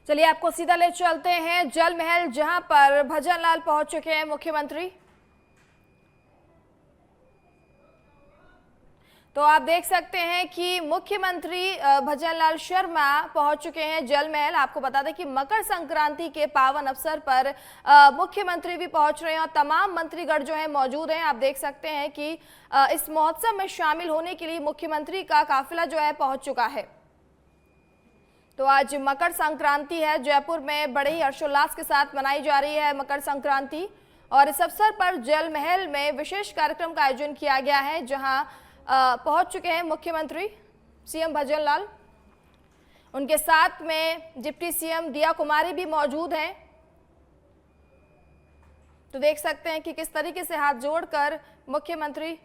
चलिए आपको सीधा ले चलते हैं जल महल, जहां पर भजन लाल पहुंच चुके हैं मुख्यमंत्री। तो आप देख सकते हैं कि मुख्यमंत्री भजन लाल शर्मा पहुंच चुके हैं जल महल। आपको बता दें कि मकर संक्रांति के पावन अवसर पर मुख्यमंत्री भी पहुंच रहे हैं और तमाम मंत्रीगण जो है मौजूद हैं। आप देख सकते हैं कि इस महोत्सव में शामिल होने के लिए मुख्यमंत्री का काफिला जो है पहुंच चुका है। तो आज मकर संक्रांति है, जयपुर में बड़े ही हर्षोल्लास के साथ मनाई जा रही है मकर संक्रांति, और इस अवसर पर जल महल में विशेष कार्यक्रम का आयोजन किया गया है, जहां पहुंच चुके हैं मुख्यमंत्री सीएम भजन लाल। उनके साथ में डिप्टी सीएम दिया कुमारी भी मौजूद हैं। तो देख सकते हैं कि किस तरीके से हाथ जोड़कर मुख्यमंत्री।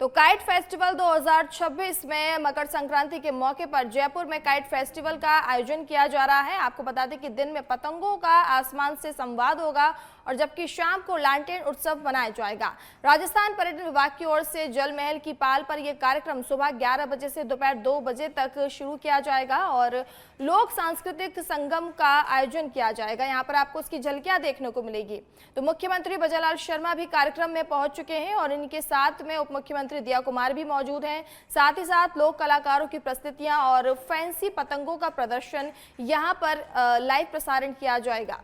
तो काइट फेस्टिवल 2026 में मकर संक्रांति के मौके पर जयपुर में काइट फेस्टिवल का आयोजन किया जा रहा है। आपको बता दें कि दिन में पतंगों का आसमान से संवाद होगा और जबकि शाम को लालटेन उत्सव मनाया जाएगा। राजस्थान पर्यटन विभाग की ओर से जल महल की पाल पर यह कार्यक्रम सुबह 11 बजे से दोपहर 2 बजे तक शुरू किया जाएगा और लोक सांस्कृतिक संगम का आयोजन किया जाएगा। यहाँ पर आपको उसकी झलकियां देखने को मिलेगी। तो मुख्यमंत्री भजन लाल शर्मा भी कार्यक्रम में पहुंच चुके हैं और इनके साथ में उप मुख्यमंत्री दिया कुमार भी मौजूद हैं। साथ ही साथ लोक कलाकारों की प्रस्तुतियां और फैंसी पतंगों का प्रदर्शन यहाँ पर लाइव प्रसारण किया जाएगा।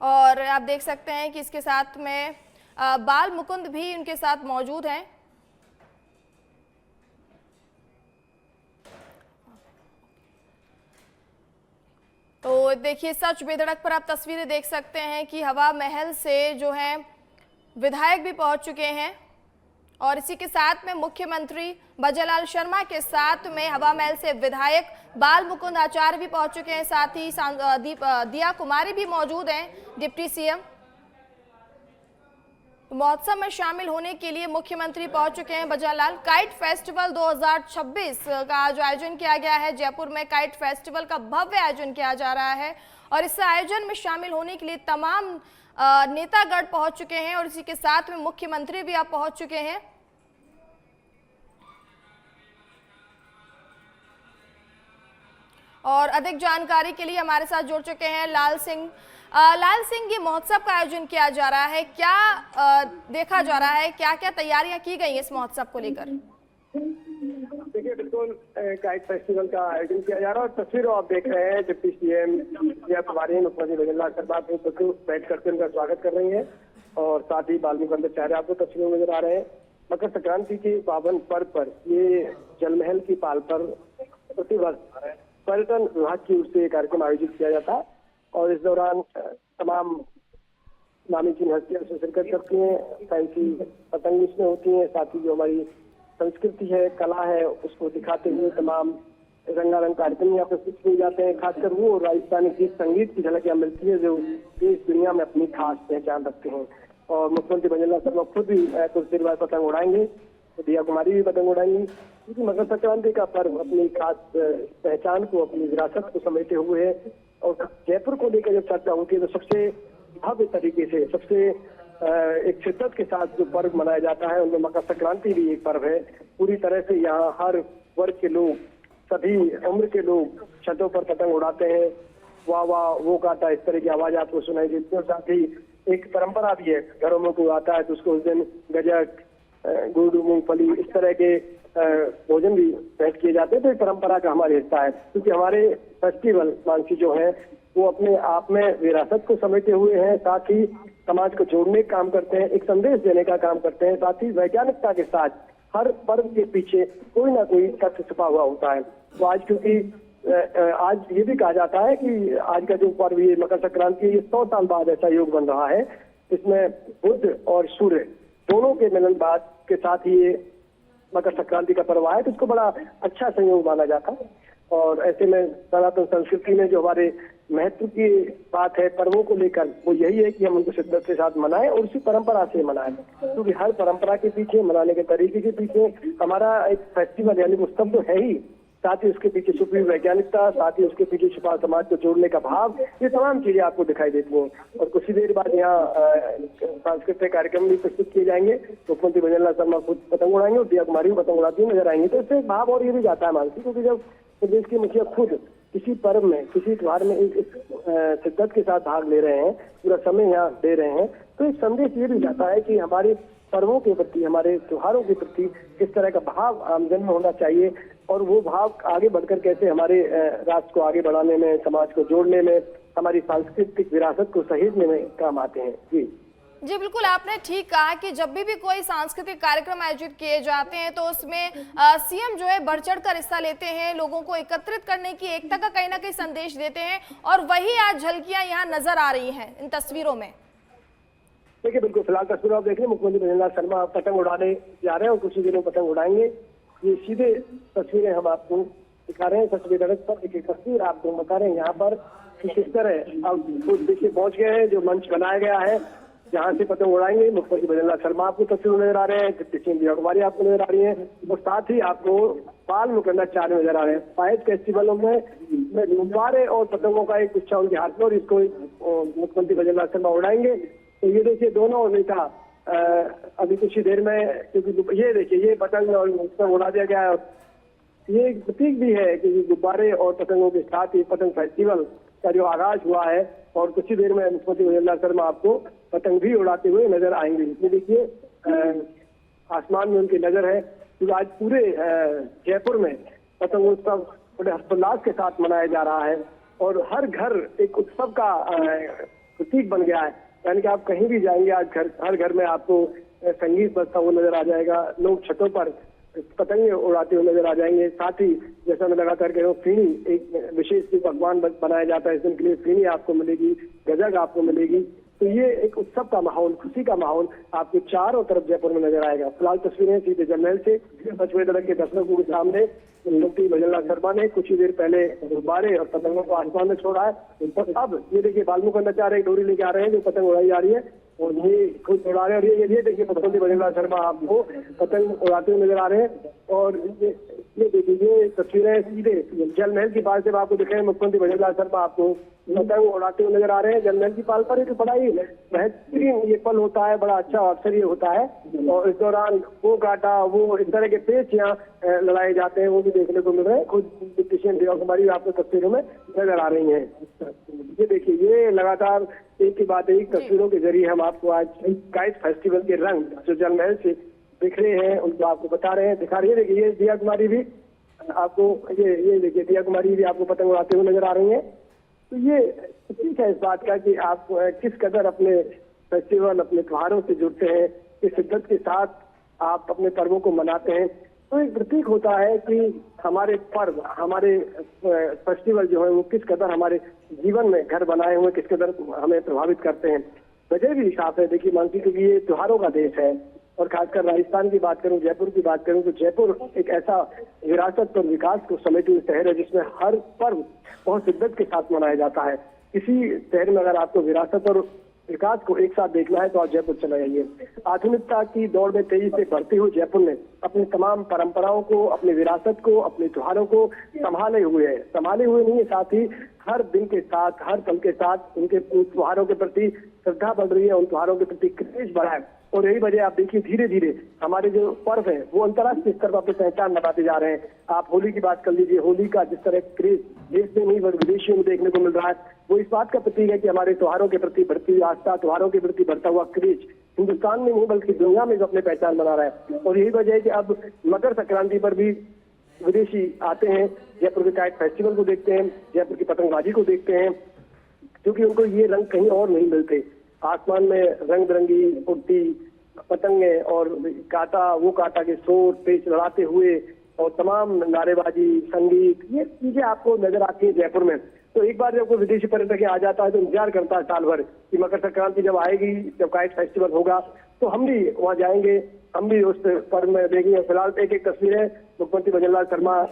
और आप देख सकते हैं कि इसके साथ में बाल मुकुंद भी उनके साथ मौजूद हैं। तो देखिए सच बेधड़क पर आप तस्वीरें देख सकते हैं कि हवा महल से जो है विधायक भी पहुंच चुके हैं और इसी के साथ में मुख्यमंत्री भजन लाल शर्मा के साथ में हवा महल से विधायक बाल मुकुंद आचार्य भी पहुंच चुके हैं। साथ ही दिया कुमारी भी मौजूद हैं, डिप्टी सीएम। महोत्सव में शामिल होने के लिए मुख्यमंत्री पहुंच चुके हैं भजन लाल। काइट फेस्टिवल 2026 का जो आयोजन किया गया है जयपुर में, काइट फेस्टिवल का भव्य आयोजन किया जा रहा है और इस आयोजन में शामिल होने के लिए तमाम नेतागण पहुंच चुके हैं और इसी के साथ में मुख्यमंत्री भी आप पहुंच चुके हैं। और अधिक जानकारी के लिए हमारे साथ जुड़ चुके हैं लाल सिंह। लाल सिंह, ये महोत्सव का आयोजन किया जा रहा है, क्या देखा जा रहा है, क्या क्या तैयारियां की गई इस महोत्सव को लेकर? देखिए बिल्कुल काइट फेस्टिवल का आयोजन किया जा रहा है और तस्वीरों आप देख रहे हैं डिप्टी सीएम दिया कुमारी मुख्यमंत्री भजन लाल शर्मा बैठ करके उनका स्वागत कर रही है और साथ ही बाल मुकुंद आचार्य आपको तस्वीरों में नजर आ रहे हैं। मकर संक्रांति के पावन पर्व पर ये जलमहल की पाल पर प्रतिवर्ष पर्यटन विभाग की ओर से कार्यक्रम आयोजित किया जाता है और इस दौरान तमाम नामी चीन हस्तियां उसमें शिरकत करती हैं। फैंसी पतंग इसमें होती हैं, साथ ही जो हमारी संस्कृति है, कला है, उसको दिखाते हुए तमाम रंगारंग कार्यक्रम यहाँ प्रस्तुत किए जाते हैं। खासकर वो राजस्थानी गीत संगीत की झलक यहाँ मिलती है जो देश दुनिया में अपनी खास पहचान रखते हैं। और मुख्यमंत्री भजन लाल शर्मा खुद भी कुछ देर बाद पतंग उड़ाएंगे, तो दिया कुमारी भी पतंग उड़ाएंगी, क्योंकि मकर संक्रांति का पर्व अपनी खास पहचान को, अपनी विरासत को समेटे हुए है। और जयपुर को लेकर जब चर्चा होती है तो सबसे भव्य तरीके से, सबसे एक शिद्दत के साथ जो पर्व मनाया जाता है उनमें मकर संक्रांति भी एक पर्व है। पूरी तरह से यहाँ हर वर्ग के लोग, सभी उम्र के लोग छतों पर पतंग उड़ाते हैं, वाह वाह वो गाता, इस तरह की आवाज आपको सुनाई देती है। और साथ ही एक परंपरा भी है, घरों में कोई आता है तो उसको उस दिन गजक, गुड़, मूंगफली, इस तरह के भोजन भी भेंट किए जाते हैं। तो एक परंपरा का हमारा हिस्सा है, क्योंकि हमारे फेस्टिवल मानसी जो है वो अपने आप में विरासत को समेटे हुए हैं, साथ ही समाज को जोड़ने का काम करते हैं, एक संदेश देने का काम करते हैं, साथ ही वैज्ञानिकता के साथ हर पर्व के पीछे कोई ना कोई तथ्य छुपा हुआ होता है। तो आज क्योंकि आज ये भी कहा जाता है कि आज का जो पर्व ये मकर संक्रांति, ये 100 साल बाद ऐसा योग बन रहा है, इसमें बुध और सूर्य दोनों के मिलन बाद के साथ ही ये मकर संक्रांति का पर्व आया, तो इसको बड़ा अच्छा संयोग माना जाता है। और ऐसे में सनातन संस्कृति में जो हमारे महत्व की बात है पर्वों को लेकर, वो यही है कि हम उनको शिद्दत के साथ मनाएं और उसी परंपरा से मनाएं, क्योंकि हर परंपरा के पीछे, मनाने के तरीके के पीछे हमारा एक फेस्टिवल यानी उत्सव तो है ही, साथ ही उसके पीछे छुपी वैज्ञानिकता, साथ ही उसके पीछे छुपा समाज को जोड़ने का भाव, ये तमाम चीजें आपको दिखाई देती हैं। और कुछ ही देर बाद यहाँ सांस्कृतिक कार्यक्रम भी प्रस्तुत किए जाएंगे। मुख्यमंत्री भजन लाल शर्मा खुद पतंग उड़ाएंगे और दिया कुमारी पतंग उड़ाती हुई नजर आएंगे। तो इससे भाव और ये भी जाता है मानसी, क्योंकि जब प्रदेश के मुखिया खुद किसी पर्व में, किसी त्योहार में इस शिद्दत के साथ भाग ले रहे हैं, पूरा समय यहाँ दे रहे हैं, तो एक संदेश ये भी जाता है कि हमारे पर्वों के प्रति, हमारे त्योहारों के प्रति किस तरह का भाव आमजन में होना चाहिए और वो भाव आगे बढ़कर कैसे हमारे राष्ट्र को आगे बढ़ाने में, समाज को जोड़ने में, हमारी सांस्कृतिक विरासत को सहेजने में काम आते हैं। जी बिल्कुल, आपने ठीक कहा कि जब भी कोई सांस्कृतिक कार्यक्रम आयोजित किए जाते हैं तो उसमें सीएम जो है बढ़ चढ़ कर हिस्सा लेते हैं, लोगों को एकत्रित करने की, एकता का कहीं ना कहीं संदेश देते हैं, और वही आज झलकियां यहाँ नजर आ रही हैं इन तस्वीरों में। देखिए बिल्कुल, फिलहाल तस्वीर आप देख रहे हैं, मुख्यमंत्री भजन लाल शर्मा पतंग उड़ाने जा रहे हैं और कुछ ही दिनों पतंग उड़ाएंगे। ये सीधे तस्वीरें हम आपको दिखा रहे हैं। तस्वीर पर एक तस्वीर आपको बता रहे हैं यहाँ पर कि किस तरह अब कुछ देखिए पहुंच गए हैं, जो मंच बनाया गया है जहाँ से पतंग उड़ाएंगे। मुख्यमंत्री भजन लाल शर्मा आपको तस्वीर नजर आ रहे हैं, डिप्टी सीएम दिया कुमारी आपको नजर आ रही है, और साथ ही आपको बाल मुकंदा चार नजर आ रहे हैं। पायज फेस्टिवलों में गुब्बारे और पतंगों का एक गुच्छा उनके हाथ में, और इसको मुख्यमंत्री भजन लाल शर्मा उड़ाएंगे। तो ये देखिए दोनों नेता अभी कुछ ही देर में, क्योंकि ये देखिए ये पतंग और पतंग उड़ा दिया गया है। ये एक प्रतीक भी है कि गुब्बारे और पतंगों के साथ ही पतंग फेस्टिवल का जो आगाज हुआ है, और कुछ ही देर में मुख्यमंत्री भजन लाल शर्मा आपको पतंग भी उड़ाते हुए नजर आएंगे। ये देखिए आसमान में उनकी नजर है, क्योंकि आज पूरे जयपुर में पतंग उत्सव बड़े हर्षोल्लास के साथ मनाया जा रहा है, और हर घर एक उत्सव का प्रतीक बन गया है। यानी कि आप कहीं भी जाएंगे आज हर घर में आपको संगीत बजता हुआ नजर आ जाएगा, लोग छतों पर पतंगे उड़ाते हुए नजर आ जाएंगे। साथ ही जैसा मैं लगातार कह रहा हूँ, फीनी एक विशेष पकवान बनाया जाता है इस दिन के लिए, फीनी आपको मिलेगी, गजक आपको मिलेगी। तो ये एक उत्सव का माहौल, खुशी का माहौल आपको चारों तरफ जयपुर में नजर आएगा। फिलहाल तस्वीरें सीधे जलमहल से 5 बजे तक के दर्शकों के सामने मुख्यमंत्री भजन लाल शर्मा ने कुछ ही देर पहले गुब्बारे और पतंगों को आसमान में छोड़ा है। और अब ये देखिए बाल मुकंदा चार एक डोरी लेके आ रहे हैं, जो पतंग उड़ाई जा रही है, और ये खुद उड़ा रहे हैं। और ये देखिए मुख्यमंत्री भजन लाल शर्मा आपको पतंग उड़ाते हुए नजर आ रहे हैं। और ये देखिए ये तस्वीरें सीधे जलमहल की पाल से आपको दिख रहे हैं। मुख्यमंत्री भजन लाल शर्मा आपको पतंग उड़ाते हुए नजर आ रहे हैं जलमहल की पाल पर। एक बड़ा ही बेहतरीन ये पल होता है, बड़ा अच्छा अवसर ये होता है, और इस दौरान वो काटा, वो इस तरह के पेच यहाँ लड़ाए जाते हैं, वो भी देखने को मिल रहे हैं। खुद डिप्टी सीएम दिया कुमारी आपको तस्वीरों में नजर आ रही हैं। ये देखिए ये लगातार एक के बाद एक तस्वीरों के जरिए हम आपको आज काइट फेस्टिवल के रंग जो जलमहल से बिखरे हैं उनको आपको बता रहे हैं, दिखा रही है। देखिए ये दिया कुमारी भी आपको, ये देखिए दिया कुमारी भी आपको पतंग उड़ाते हुए नजर आ रही है। तो ये ठीक है इस बात का कि आप किस कदर अपने फेस्टिवल, अपने त्योहारों से जुड़ते हैं, किस शिद्दत के साथ आप अपने पर्वों को मनाते हैं। तो एक प्रतीक होता है कि हमारे पर्व, हमारे फेस्टिवल जो है वो किस कदर हमारे जीवन में घर बनाए हुए किस कदर हमें प्रभावित करते हैं। वजह भी साफ है, देखिए मानसी, क्योंकि ये त्योहारों का देश है, और खासकर राजस्थान की बात करूं, जयपुर की बात करूं, तो जयपुर एक ऐसा विरासत और विकास को समेटे हुए शहर है जिसमें हर पर्व बहुत शिद्दत के साथ मनाया जाता है। किसी शहर में अगर आपको विरासत और विकास को एक साथ देखना है तो आप जयपुर चले जाइए। आधुनिकता की दौड़ में तेजी से बढ़ते हुए जयपुर ने अपनी तमाम परंपराओं को, अपनी विरासत को, अपने त्योहारों को संभाले हुए नहीं है, साथ ही हर दिन के साथ, हर पल के साथ उनके त्योहारों के प्रति श्रद्धा बढ़ रही है, उन त्योहारों के प्रति क्रेज बढ़ा है। और यही वजह आप देखिए धीरे धीरे हमारे जो पर्व है वो अंतर्राष्ट्रीय स्तर पर अपनी पहचान बनाते जा रहे हैं। आप होली की बात कर लीजिए, होली का जिस तरह क्रेज देश में नहीं बल्कि विदेशियों में देखने को मिल रहा है, वो इस बात का प्रतीक है कि हमारे त्योहारों के प्रति बढ़ती हुई आस्था, त्योहारों के प्रति बढ़ता हुआ क्रेज हिंदुस्तान में नहीं बल्कि दुनिया में अपनी पहचान बना रहा है। और यही वजह है कि अब मकर संक्रांति पर भी विदेशी आते हैं, जयपुर के काइट फेस्टिवल को देखते हैं, जयपुर की पतंगबाजी को देखते हैं, क्योंकि उनको ये रंग कहीं और नहीं मिलते। आसमान में रंग बिरंगी उड़ती पतंगे और काटा के शोर, पेच लड़ाते हुए और तमाम नारेबाजी, संगीत, ये चीजें आपको नजर आती है जयपुर में। तो एक बार जब कोई विदेशी पर्यटक आ जाता है तो इंतजार करता है साल भर कि मकर संक्रांति जब आएगी, जब काइट फेस्टिवल होगा तो हम भी वहाँ जाएंगे, हम भी उस पर्व में देखेंगे। फिलहाल एक एक तस्वीरें मुख्यमंत्री भजन लाल शर्मा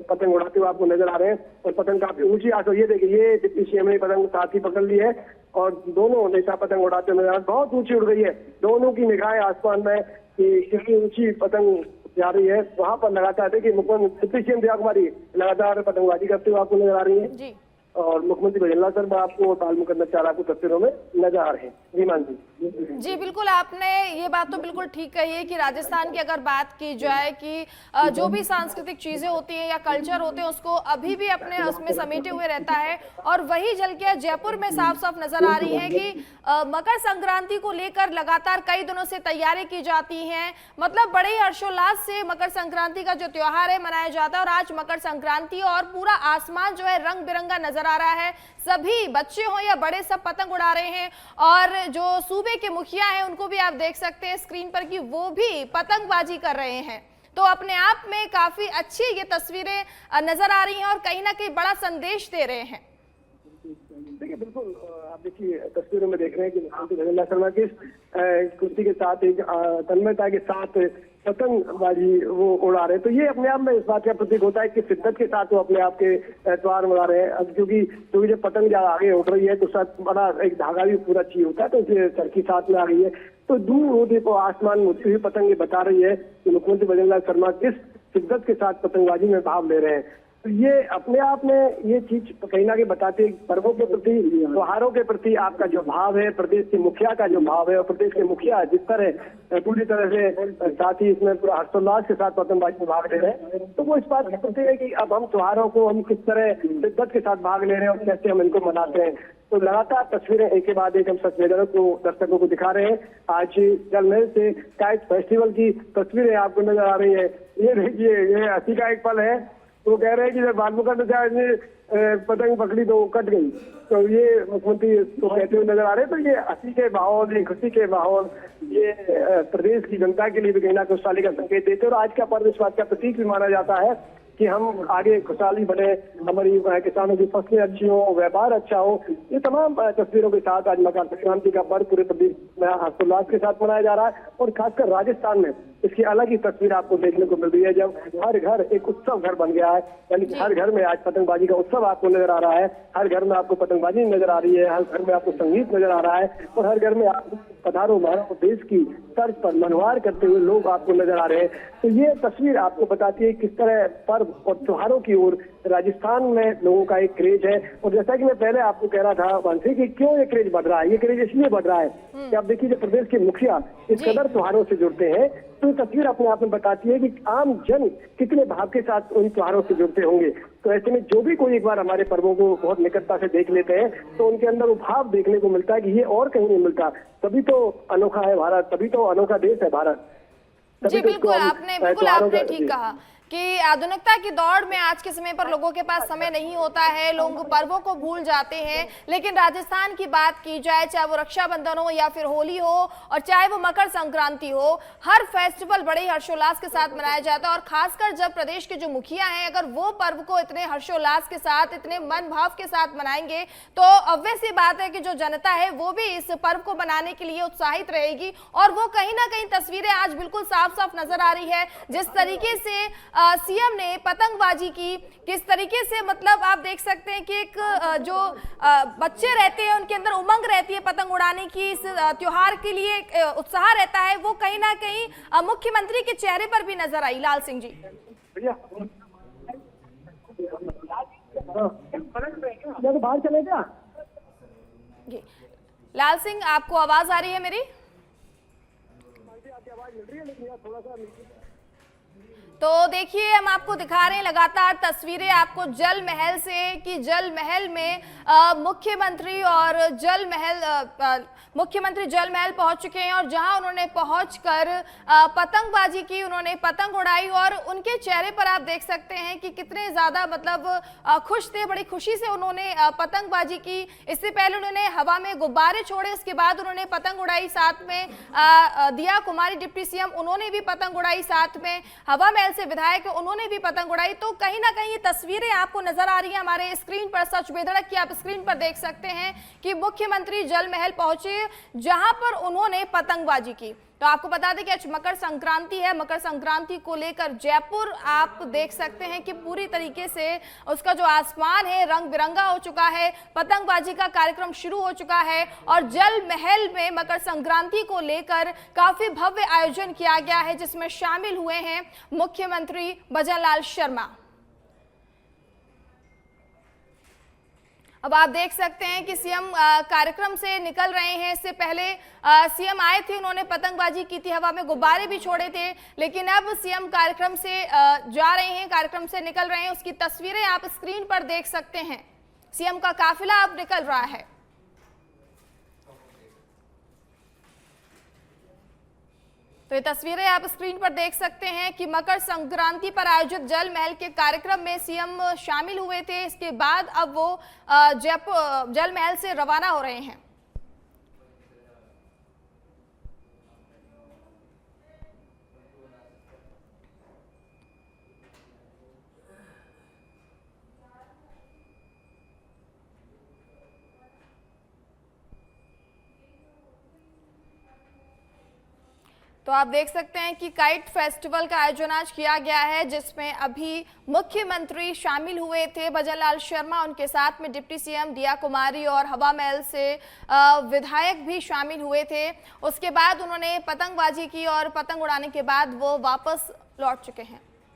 पतंग उड़ाते हुए आपको नजर आ रहे हैं, और पतंग काफी ऊंची आस। ये देखिए ये डिप्टी सीएम ने पतंग साथ ही पकड़ ली है, और दोनों नेता पतंग उड़ाते हुए नजर, बहुत ऊंची उड़ गई है। दोनों की निगाहें आसमान में कि कितनी ऊंची पतंग जा रही है, वहां पर लगातार देखिए मुख्यमंत्री डिप्टी सीएम दिया कुमारी लगातार पतंगबाजी करते हुए आपको नजर आ रही है जी। और मुख्यमंत्री भजनलाल शर्मा आपको ताल मुकद्दर चार आपको तस्वीरों में नजर आ रहे हैं। जी मान जी। जी बिल्कुल, आपने ये बात तो बिल्कुल ठीक कही है कि राजस्थान की अगर बात की जाए कि जो भी सांस्कृतिक चीजें होती हैं या कल्चर होते हैं उसको अभी भी अपने उसमें समेटे हुए रहता है, और वही झलकियां जयपुर में साफ साफ नजर आ रही हैं कि मकर संक्रांति को लेकर लगातार कई दिनों से तैयारी की जाती हैं। मतलब बड़े ही हर्षोल्लास से मकर संक्रांति का जो त्योहार है मनाया जाता है, और आज मकर संक्रांति और पूरा आसमान जो है रंग बिरंगा नजर आ रहा है। सभी बच्चे हो या बड़े सब पतंग उड़ा रहे हैं, और जो सूबे के मुखिया हैं उनको भी आप देख सकते हैं स्क्रीन पर कि वो भी पतंगबाजी कर रहे हैं। तो अपने आप में काफी अच्छी ये तस्वीरें नजर आ रही हैं और कहीं ना कहीं बड़ा संदेश दे रहे हैं। देखिए बिल्कुल, आप देखिए तस्वीरों में देख रहे हैं कि मुख्यमंत्री भजनलाल शर्मा किस कुश्ती के साथ एक तन्मयता के साथ पतंगबाजी वो उड़ा रहे हैं। तो ये अपने आप में इस बात का प्रतीक होता है कि शिद्दत के साथ वो अपने आप के त्योहार मना रहे हैं। अब क्योंकि जब पतंग जब आगे उड़ रही है तो साथ बड़ा एक धागा भी पूरा चाहिए होता है, तो इसलिए चरखी साथ में आ गई है। तो दूर देखो आसमान में उड़ती हुई पतंग ये बता रही है कि मुख्यमंत्री भजनलाल शर्मा किस शिद्दत के साथ पतंगबाजी में भाग ले रहे हैं। तो ये अपने आप में ये चीज कहीं ना कहीं बताती है पर्वों के प्रति, त्योहारों के प्रति आपका जो भाव है, प्रदेश के मुखिया का जो भाव है, और प्रदेश के मुखिया जिस तरह पूरी तरह से साथ ही इसमें पूरा हर्षोल्लास के साथ पतंगबाजी में भाग ले रहे हैं, तो वो इस बात की प्रति है कि अब हम त्योहारों को हम किस तरह शिद्दत के साथ भाग ले रहे हैं और कैसे हम इनको मनाते हैं। तो लगातार तस्वीरें एक के बाद एक हम सचवेदनों को दर्शकों को दिखा रहे हैं। आज जल महल से काइट फेस्टिवल की तस्वीरें आपको नजर आ रही है। ये देखिए ये हंसी का एक पल है। वो कह रहे हैं कि जब बालमुका ने पतंग पकड़ी तो कट गई, तो ये मुख्यमंत्री तो कहते हुए नजर आ रहे हैं। तो ये हंसी के माहौल, ये खुशी के माहौल, ये प्रदेश की जनता के लिए भी कहीं ना खुशहाली का संकेत देते हैं। और आज का पर्व इस बात का प्रतीक भी माना जाता है कि हम आगे खुशहाली बने, हमारी किसानों की फसलें अच्छी हो, व्यापार अच्छा हो। ये तमाम तस्वीरों के साथ आज मकर संक्रांति का पर्व पूरे प्रदेश में हर्षोल्लास के साथ मनाया जा रहा है। और खासकर राजस्थान में इसकी अलग ही तस्वीर आपको देखने को मिल रही है, जब हर घर एक उत्सव घर बन गया है। यानी कि हर घर में आज पतंगबाजी का उत्सव आपको नजर आ रहा है, हर घर में आपको पतंगबाजी नजर आ रही है, हर घर में आपको संगीत नजर आ रहा है, और हर घर में आपको पधारो महारो देश की तर्ज पर मनवार करते हुए लोग आपको नजर आ रहे हैं। तो ये तस्वीर आपको बताती है किस तरह पर्व और त्योहारों की ओर राजस्थान में लोगों का एक क्रेज है। और जैसा कि मैं पहले आपको कह रहा था मानसी कि क्यों ये क्रेज बढ़ रहा है, ये क्रेज इसलिए बढ़ रहा है कि आप देखिए जब प्रदेश के मुखिया इस कदर त्योहारों से जुड़ते हैं तो ये तस्वीर अपने आप में बताती है कि आम जन कितने भाव के साथ उन त्योहारों से जुड़ते होंगे। तो ऐसे में जो भी कोई एक बार हमारे पर्वों को बहुत निकटता से देख लेते हैं तो उनके अंदर वो भाव देखने को मिलता है कि ये और कहीं नहीं मिलता। तभी तो अनोखा है भारत, तभी तो अनोखा देश है भारत। जी बिल्कुल, आपने ठीक कहा कि आधुनिकता की दौड़ में आज के समय पर लोगों के पास समय नहीं होता है, लोग पर्वों को भूल जाते हैं। लेकिन राजस्थान की बात की जाए, चाहे वो रक्षाबंधन हो या फिर होली हो और चाहे वो मकर संक्रांति हो, हर फेस्टिवल बड़े ही हर्षोल्लास के साथ मनाया जाता है। और खासकर जब प्रदेश के जो मुखिया हैं अगर वो पर्व को इतने हर्षोल्लास के साथ, इतने मन भाव के साथ मनाएंगे तो ऑब्वियस सी बात है कि जो जनता है वो भी इस पर्व को मनाने के लिए उत्साहित रहेगी। और वो कहीं ना कहीं तस्वीरें आज बिल्कुल साफ साफ नजर आ रही है, जिस तरीके से सीएम ने पतंगबाजी की, किस तरीके से मतलब आप देख सकते हैं कि एक जो बच्चे रहते हैं उनके अंदर उमंग रहती है पतंग उड़ाने की, इस त्योहार के लिए उत्साह रहता है, वो कहीं ना कहीं मुख्यमंत्री के चेहरे पर भी नजर आई। लाल सिंह जी बाहर चले क्या? लाल सिंह आपको आवाज आ रही है मेरी? तो देखिए हम आपको दिखा रहे हैं लगातार तस्वीरें आपको जल महल से कि जल महल में मुख्यमंत्री जल महल पहुंच चुके हैं और जहां उन्होंने पहुंचकर पतंगबाजी की, उन्होंने पतंग उड़ाई और उनके चेहरे पर आप देख सकते हैं कि कितने ज्यादा मतलब खुश थे, बड़ी खुशी से उन्होंने पतंगबाजी की। इससे पहले उन्होंने हवा में गुब्बारे छोड़े, उसके बाद उन्होंने पतंग उड़ाई, साथ में दिया कुमारी डिप्टी सीएम उन्होंने भी पतंग उड़ाई, साथ में हवा महल से विधायक उन्होंने भी पतंग उड़ाई। तो कहीं ना कहीं ये तस्वीरें आपको नजर आ रही हैं हमारे स्क्रीन पर, सच बेधड़क की आप स्क्रीन पर देख सकते हैं कि मुख्यमंत्री जल महल पहुंचे जहां पर उन्होंने पतंगबाजी की। तो आपको बता दें कि आज मकर संक्रांति है। मकर संक्रांति को लेकर जयपुर आप देख सकते हैं कि पूरी तरीके से उसका जो आसमान है रंग बिरंगा हो चुका है। पतंगबाजी का कार्यक्रम शुरू हो चुका है और जल महल में मकर संक्रांति को लेकर काफी भव्य आयोजन किया गया है, जिसमें शामिल हुए हैं मुख्यमंत्री भजनलाल शर्मा। अब आप देख सकते हैं कि सीएम कार्यक्रम से निकल रहे हैं। इससे पहले सीएम आए थे, उन्होंने पतंगबाजी की थी, हवा में गुब्बारे भी छोड़े थे, लेकिन अब सीएम कार्यक्रम से जा रहे हैं, कार्यक्रम से निकल रहे हैं। उसकी तस्वीरें आप स्क्रीन पर देख सकते हैं। सीएम का काफिला अब निकल रहा है। तो ये तस्वीरें आप स्क्रीन पर देख सकते हैं कि मकर संक्रांति पर आयोजित जल महल के कार्यक्रम में सीएम शामिल हुए थे। इसके बाद अब वो जयपुर जल महल से रवाना हो रहे हैं। तो आप देख सकते हैं कि काइट फेस्टिवल का आयोजन आज किया गया है, जिसमें अभी मुख्यमंत्री शामिल हुए थे भजनलाल शर्मा, उनके साथ में डिप्टी सीएम दिया कुमारी और हवा महल से विधायक भी शामिल हुए थे। उसके बाद उन्होंने पतंगबाजी की और पतंग उड़ाने के बाद वो वापस लौट चुके हैं।